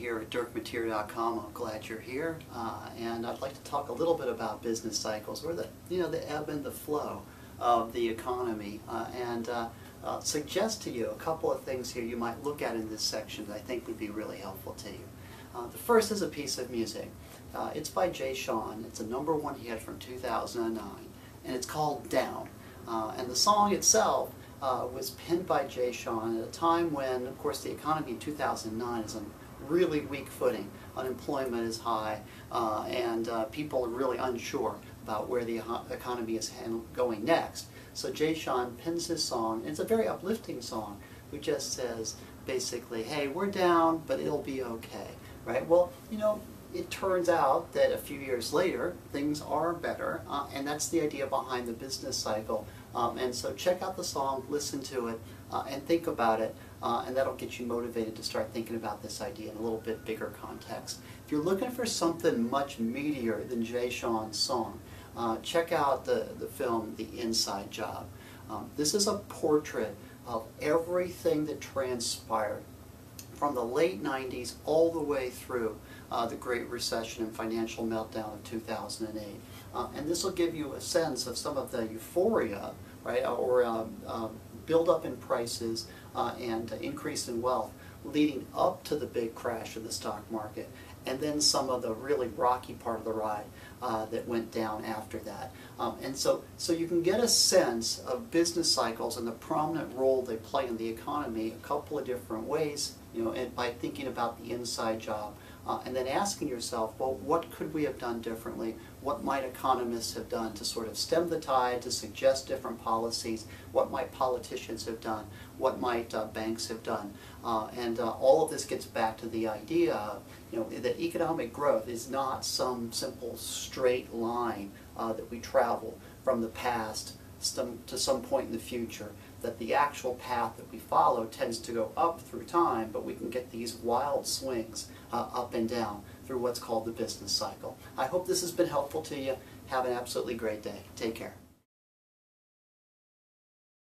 here at dirkmateer.com. I'm glad you're here, and I'd like to talk a little bit about business cycles, or the ebb and the flow of the economy, and suggest to you a couple of things here you might look at in this section that I think would be really helpful to you. The first is a piece of music. It's by Jay Sean. It's a #1 hit from 2009, and it's called Down. And the song itself was penned by Jay Sean at a time when, of course, the economy in 2009 is on really weak footing. Unemployment is high, and people are really unsure about where the economy is going next. So Jay Sean pens his song, and it's a very uplifting song, who just says, basically, hey, we're down, but it'll be okay, right? Well, you know, it turns out that a few years later, things are better, and that's the idea behind the business cycle. And so check out the song, listen to it, and think about it, and that'll get you motivated to start thinking about this idea in a little bit bigger context. If you're looking for something much meatier than Jay Sean's song, check out the film The Inside Job. This is a portrait of everything that transpired from the late 90s all the way through the Great Recession and financial meltdown of 2008. And this will give you a sense of some of the euphoria, right, or build up in prices and increase in wealth leading up to the big crash of the stock market, and then some of the really rocky part of the ride that went down after that. And so you can get a sense of business cycles and the prominent role they play in the economy a couple of different ways, you know, and by thinking about the inside job. And then asking yourself, well, what could we have done differently? What might economists have done to sort of stem the tide, to suggest different policies? What might politicians have done? What might banks have done? And all of this gets back to the idea of, you know, that economic growth is not some simple straight line that we travel from the past to some point in the future, that the actual path that we follow tends to go up through time, but we can get these wild swings up and down through what's called the business cycle. I hope this has been helpful to you. Have an absolutely great day. Take care.